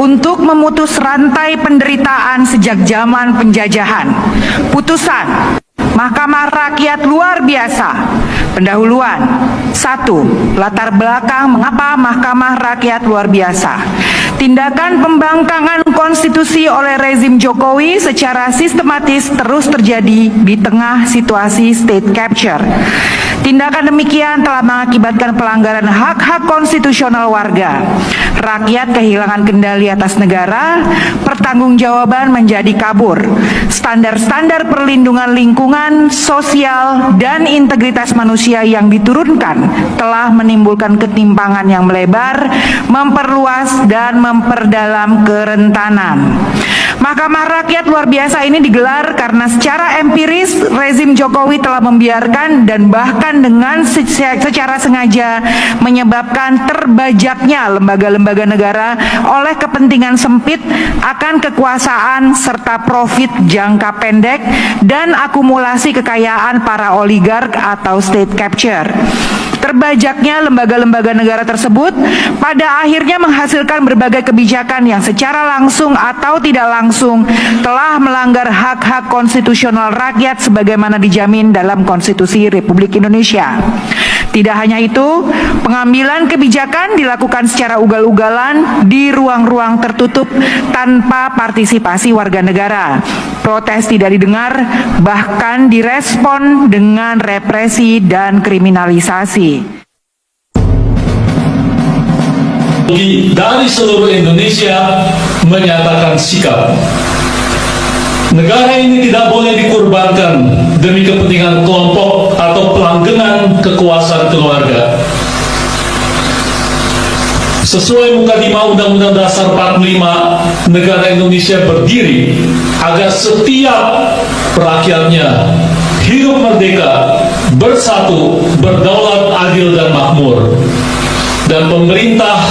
untuk memutus rantai penderitaan sejak zaman penjajahan. Putusan Mahkamah Rakyat luar biasa. Pendahuluan. 1. Latar belakang mengapa Mahkamah Rakyat luar biasa. Tindakan pembangkangan konstitusi oleh rezim Jokowi secara sistematis terus terjadi di tengah situasi state capture. Tindakan demikian telah mengakibatkan pelanggaran hak-hak konstitusional warga. Rakyat kehilangan kendali atas negara, pertanggungjawaban menjadi kabur. Standar-standar perlindungan lingkungan, sosial, dan integritas manusia yang diturunkan telah menimbulkan ketimpangan yang melebar, memperluas, dan memperdalam kerentanan. Mahkamah Rakyat luar biasa ini digelar karena secara empiris rezim Jokowi telah membiarkan dan bahkan dengan secara sengaja menyebabkan terbajaknya lembaga-lembaga negara oleh kepentingan sempit akan kekuasaan serta profit jangka pendek dan akumulasi kekayaan para oligark atau state capture. Terbajaknya lembaga-lembaga negara tersebut pada akhirnya menghasilkan berbagai kebijakan yang secara langsung atau tidak langsung telah melanggar hak-hak konstitusional rakyat sebagaimana dijamin dalam Konstitusi Republik Indonesia. Tidak hanya itu, pengambilan kebijakan dilakukan secara ugal-ugalan di ruang-ruang tertutup tanpa partisipasi warga negara. Protes tidak didengar, bahkan direspon dengan represi dan kriminalisasi. Dari seluruh Indonesia menyatakan sikap. Negara ini tidak boleh dikorbankan demi kepentingan kelompok atau pelanggengan kekuasaan keluarga. Sesuai muka 5 Undang-Undang Dasar 45, negara Indonesia berdiri agar setiap rakyatnya hidup merdeka, bersatu, berdaulat, adil, dan makmur. Dan pemerintah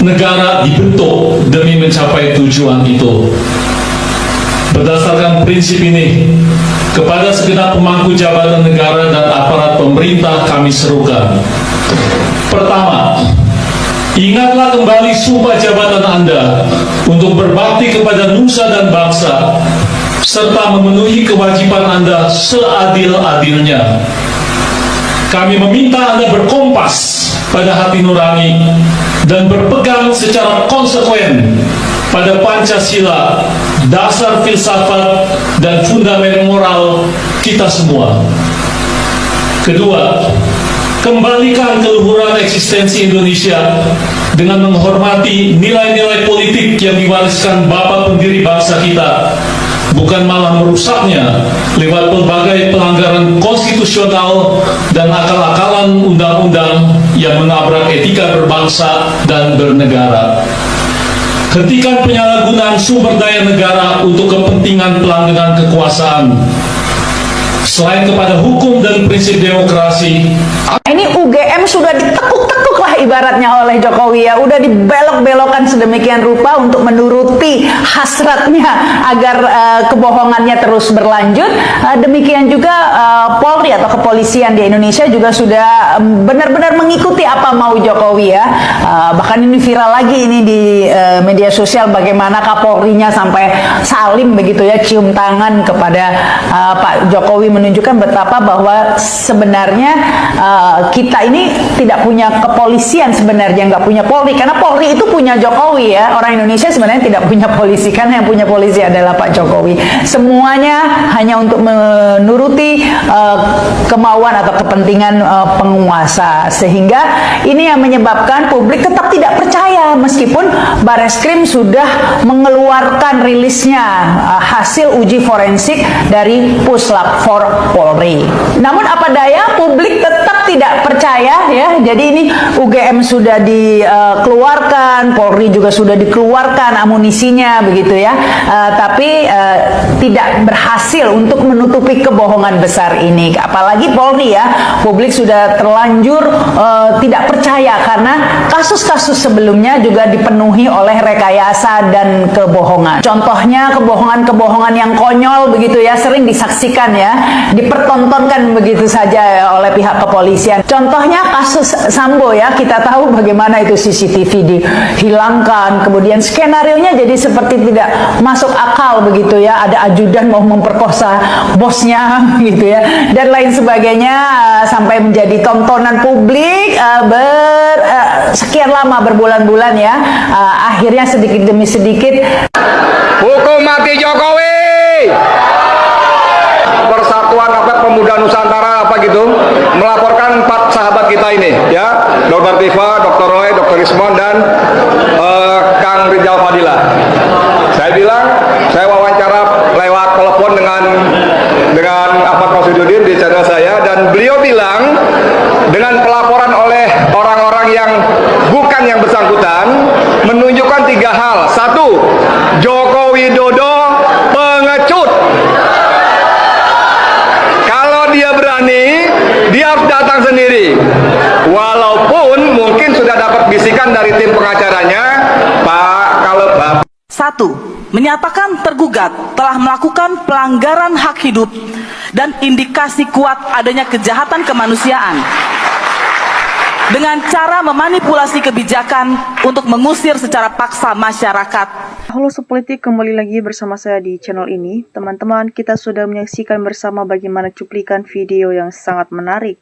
negara dibentuk demi mencapai tujuan itu. Berdasarkan prinsip ini, kepada segenap pemangku jabatan negara dan aparat pemerintah kami serukan. Pertama, ingatlah kembali sumpah jabatan Anda untuk berbakti kepada nusa dan bangsa, serta memenuhi kewajiban Anda seadil-adilnya. Kami meminta Anda berkompas pada hati nurani dan berpegang secara konsekuen pada Pancasila, dasar filsafat dan fundament moral kita semua. Kedua, kembalikan keluhuran eksistensi Indonesia dengan menghormati nilai-nilai politik yang diwariskan Bapak pendiri bangsa kita, bukan malah merusaknya lewat berbagai pelanggaran konstitusional dan akal-akalan undang-undang yang menabrak etika berbangsa dan bernegara. Hentikan penyalahgunaan sumber daya negara untuk kepentingan pelanggengan kekuasaan. Selain kepada hukum dan prinsip demokrasi, ini UGM sudah ditekuk-tekuk lah ibaratnya oleh Jokowi ya, udah dibelok-belokkan sedemikian rupa untuk menuruti hasratnya agar kebohongannya terus berlanjut. Demikian juga Polri atau kepolisian di Indonesia juga sudah benar-benar mengikuti apa mau Jokowi ya. Bahkan ini viral lagi ini di media sosial bagaimana Kapolrinya sampai salim begitu ya, cium tangan kepada Pak Jokowi, menunjukkan betapa bahwa sebenarnya kita ini tidak punya kepolisian sebenarnya, nggak punya Polri, karena Polri itu punya Jokowi ya. Orang Indonesia sebenarnya tidak punya polisi, karena yang punya polisi adalah Pak Jokowi. Semuanya hanya untuk menuruti kemauan atau kepentingan penguasa, sehingga ini yang menyebabkan publik tetap tidak percaya meskipun Bareskrim sudah mengeluarkan rilisnya hasil uji forensik dari Puslap 4 Polri. Namun apa daya, publik tetap tidak percaya ya. Jadi ini UGM sudah dikeluarkan, Polri juga sudah dikeluarkan amunisinya begitu ya. Tapi tidak berhasil untuk menutupi kebohongan besar ini. Apalagi Polri ya, publik sudah terlanjur tidak percaya karena kasus-kasus sebelumnya juga dipenuhi oleh rekayasa dan kebohongan. Contohnya kebohongan-kebohongan yang konyol begitu ya, sering disaksikan ya, dipertontonkan begitu saja oleh pihak kepolisian. kepolisian. Contohnya kasus Sambo ya, kita tahu bagaimana itu CCTV dihilangkan, kemudian skenarionya jadi seperti tidak masuk akal begitu ya, ada ajudan mau memperkosa bosnya gitu ya, dan lain sebagainya, sampai menjadi tontonan publik sekian lama, berbulan-bulan ya, akhirnya sedikit demi sedikit hukum mati Jokowi. Persatuan Pemuda Nusantara melaporkan 4 sahabat kita ini ya, Dr. Tifa, Dr. Roy, Dr. Rismon, dan Kang Rizal Fadila. Saya bilang, saya wawancara lewat telepon dengan Ahmad Masyududin di channel saya, dan beliau bilang dengan pelaporan oleh orang-orang yang bukan yang bersangkutan menunjukkan 3 hal. 1, Joko Widodo pengecut. Kalau dia berani, dia harus datang sendiri. Walaupun mungkin sudah dapat bisikan dari tim pengacaranya, Pak, kalau Bapak 1. Menyatakan tergugat telah melakukan pelanggaran hak hidup dan indikasi kuat adanya kejahatan kemanusiaan dengan cara memanipulasi kebijakan untuk mengusir secara paksa masyarakat. Halo Sepolitik, kembali lagi bersama saya di channel ini. Teman-teman, kita sudah menyaksikan bersama bagaimana cuplikan video yang sangat menarik.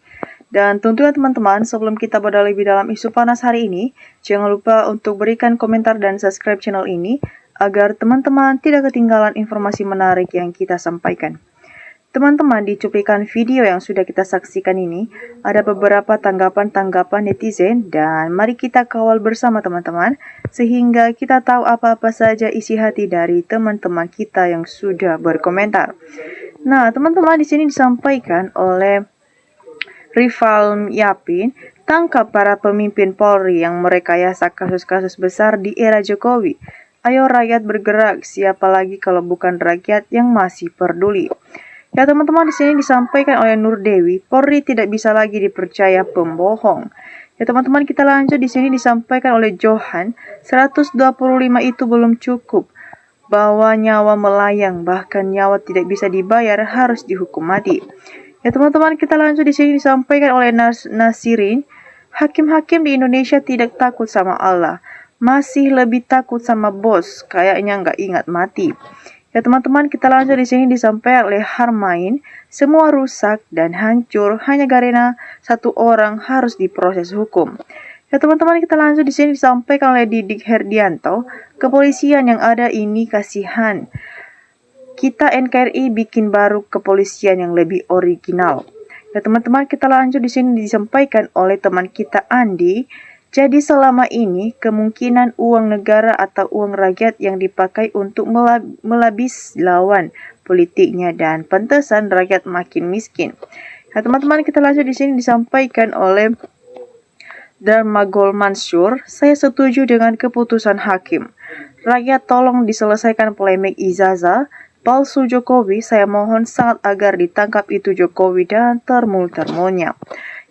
Dan tentunya teman-teman, sebelum kita beralih lebih dalam isu panas hari ini, jangan lupa untuk berikan komentar dan subscribe channel ini, agar teman-teman tidak ketinggalan informasi menarik yang kita sampaikan. Teman-teman, di cuplikan video yang sudah kita saksikan ini, ada beberapa tanggapan-tanggapan netizen, dan mari kita kawal bersama teman-teman, sehingga kita tahu apa-apa saja isi hati dari teman-teman kita yang sudah berkomentar. Nah, teman-teman, di sini disampaikan oleh Rival Yapin, tangkap para pemimpin Polri yang merekayasa kasus-kasus besar di era Jokowi. Ayo rakyat bergerak, siapa lagi kalau bukan rakyat yang masih peduli. Ya teman-teman, di sini disampaikan oleh Nur Dewi, Polri tidak bisa lagi dipercaya pembohong. Ya teman-teman, kita lanjut. Di sini disampaikan oleh Johan, 125 itu belum cukup. Bahwa nyawa melayang, bahkan nyawa tidak bisa dibayar, harus dihukum mati. Ya teman-teman, kita lanjut. Di sini disampaikan oleh Nasirin, hakim-hakim di Indonesia tidak takut sama Allah, masih lebih takut sama bos, kayaknya nggak ingat mati. Ya teman-teman, kita lanjut. Di sini disampaikan oleh Harmain, semua rusak dan hancur hanya karena satu orang harus diproses hukum. Ya teman-teman, kita lanjut. Di sini disampaikan oleh Didik Herdianto, kepolisian yang ada ini kasihan. Kita NKRI bikin baru kepolisian yang lebih original. Ya teman-teman, kita lanjut. Di sini disampaikan oleh teman kita Andi, jadi selama ini kemungkinan uang negara atau uang rakyat yang dipakai untuk melabis lawan politiknya, dan pantesan rakyat makin miskin. Nah teman-teman, kita lanjut. Di sini disampaikan oleh Darmagol Mansur, saya setuju dengan keputusan hakim. Rakyat tolong diselesaikan polemik ijazah palsu Jokowi. Saya mohon sangat agar ditangkap itu Jokowi dan termul-termulnya.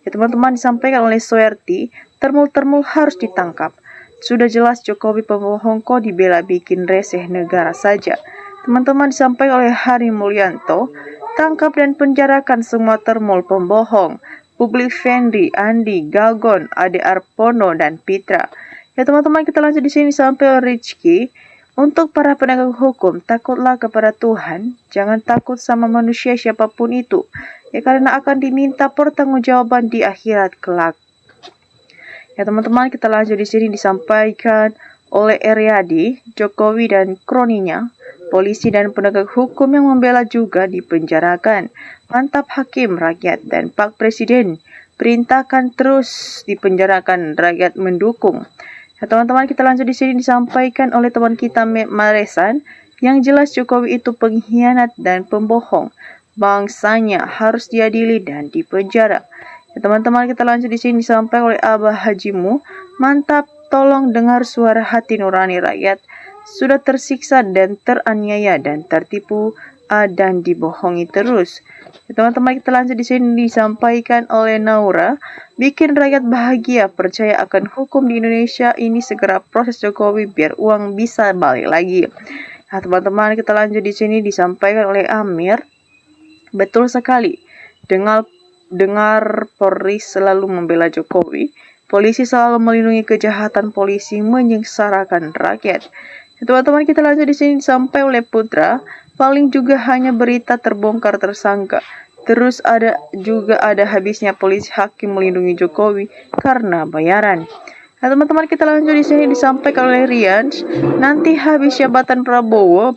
Ya teman-teman, disampaikan oleh Soerti, termul-termul harus ditangkap. Sudah jelas Jokowi pembohong, kok dibela bikin reseh negara saja. Teman-teman, disampaikan oleh Hari Mulyanto, tangkap dan penjarakan semua termul pembohong. Publik Fendi, Andi, Gagon, Ade Arpono, dan Pitra. Ya teman-teman, kita lanjut. Di sini sampai Rizky, untuk para penegak hukum, takutlah kepada Tuhan, jangan takut sama manusia siapapun itu. Ya karena akan diminta pertanggungjawaban di akhirat kelak. Ya teman-teman, kita lanjut. Di sini disampaikan oleh Eryadi, Jokowi dan kroninya, polisi dan penegak hukum yang membela juga dipenjarakan. Mantap hakim, rakyat dan Pak Presiden, perintahkan terus dipenjarakan, rakyat mendukung. Ya teman-teman, kita lanjut. Di sini disampaikan oleh teman kita Maresan, yang jelas Jokowi itu pengkhianat dan pembohong. Bangsanya harus diadili dan dipenjara. Ya teman-teman, kita lanjut. Di sini disampaikan oleh Abah Hajimu, mantap, tolong dengar suara hati nurani rakyat. Sudah tersiksa dan teraniaya dan tertipu dan dibohongi terus. Ya teman-teman, kita lanjut. Di sini disampaikan oleh Naura, bikin rakyat bahagia, percaya akan hukum di Indonesia ini, segera proses Jokowi biar uang bisa balik lagi. Nah teman-teman, kita lanjut. Di sini disampaikan oleh Amir, betul sekali. dengar Polri selalu membela Jokowi, polisi selalu melindungi kejahatan polisi menyengsarakan rakyat. Teman-teman, kita lanjut di sini sampai oleh Putra, paling juga hanya berita terbongkar tersangka. Terus juga ada habisnya polisi hakim melindungi Jokowi karena bayaran. Nah, teman-teman, kita lanjut di sini disampaikan oleh Rian, nanti habis jabatan Prabowo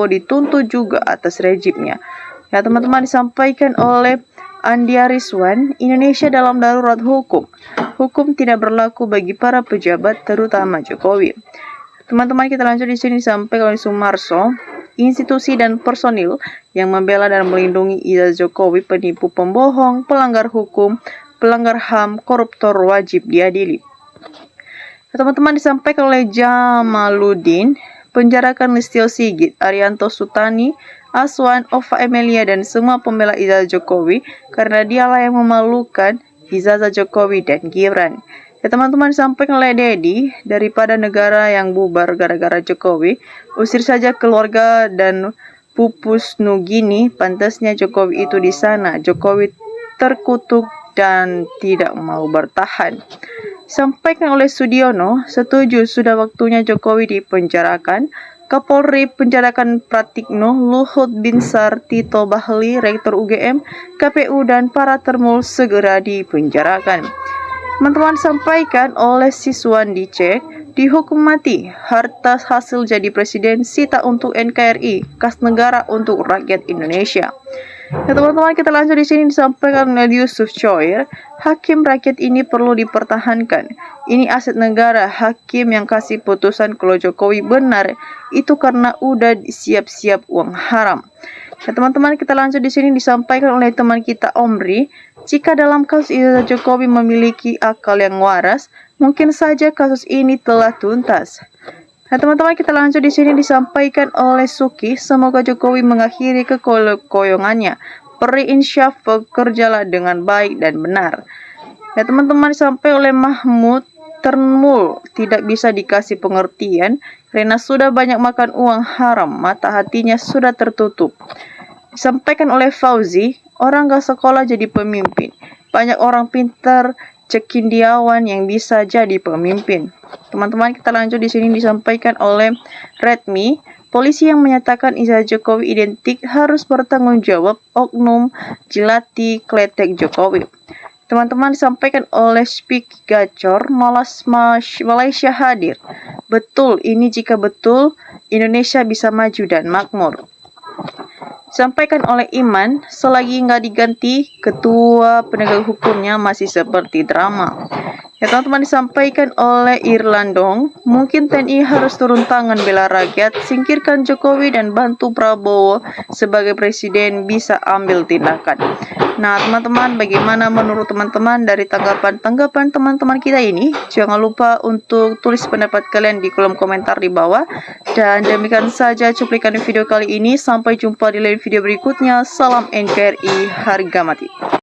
dituntut juga atas rejimnya. Ya, teman-teman, disampaikan oleh Andi Ariswan, Indonesia dalam darurat hukum. Hukum tidak berlaku bagi para pejabat, terutama Jokowi. Teman-teman, kita lanjut di sini disampaikan oleh Sumarso, institusi dan personil yang membela dan melindungi Iza Jokowi penipu, pembohong, pelanggar hukum, pelanggar HAM, koruptor wajib diadili. Teman-teman, disampaikan oleh Jamaluddin, penjarakan Listio Sigit, Arianto Sutani, Aswan, Ova Emilia, dan semua pembela Iza Jokowi karena dialah yang memalukan ijazah Jokowi dan Gibran. Ya, teman-teman, disampaikan oleh Dedi, daripada negara yang bubar gara-gara Jokowi, usir saja keluarga dan pupus Nugini, pantasnya Jokowi itu di sana. Jokowi terkutuk dan tidak mau bertahan. Sampaikan oleh Sudiono, setuju sudah waktunya Jokowi dipenjarakan. Kapolri penjarakan Pratikno, Luhut Binsar, Tito Bahli, Rektor UGM, KPU, dan para termul segera dipenjarakan. Teman-teman, sampaikan oleh Siswandi C, dihukum mati, harta hasil jadi presiden, sita untuk NKRI, kas negara untuk rakyat Indonesia. Ya, teman-teman, kita lanjut di sini disampaikan oleh Yusuf Choir, hakim rakyat ini perlu dipertahankan. Ini aset negara. Hakim yang kasih putusan kalau Jokowi benar itu karena udah siap-siap uang haram. Ya, teman-teman, kita lanjut di sini disampaikan oleh teman kita Omri, jika dalam kasus Iza Jokowi memiliki akal yang waras, mungkin saja kasus ini telah tuntas. Nah, teman-teman, kita lanjut di sini disampaikan oleh Suki, semoga Jokowi mengakhiri kekoyongannya. Peri insyaf bekerjalah dengan baik dan benar. Ya, teman-teman, disampaikan oleh Mahmud, termul tidak bisa dikasih pengertian karena sudah banyak makan uang haram, mata hatinya sudah tertutup. Disampaikan oleh Fauzi, orang gak sekolah jadi pemimpin. Banyak orang pintar cekindiawan yang bisa jadi pemimpin. Teman-teman, kita lanjut di sini disampaikan oleh Redmi, polisi yang menyatakan Iza Jokowi identik harus bertanggung jawab oknum jelati kletek Jokowi. Teman-teman, disampaikan oleh Speak Gacor, Malaysia hadir. Betul, ini jika betul Indonesia bisa maju dan makmur. Disampaikan oleh Iman, selagi nggak diganti, ketua penegak hukumnya masih seperti drama. Ya, teman-teman, disampaikan oleh Irlandong, mungkin TNI harus turun tangan bela rakyat, singkirkan Jokowi dan bantu Prabowo sebagai presiden bisa ambil tindakan. Nah, teman-teman, bagaimana menurut teman-teman dari tanggapan teman-teman kita ini? Jangan lupa untuk tulis pendapat kalian di kolom komentar di bawah. Dan demikian saja cuplikan video kali ini. Sampai jumpa di lain video berikutnya. Salam NKRI, harga mati.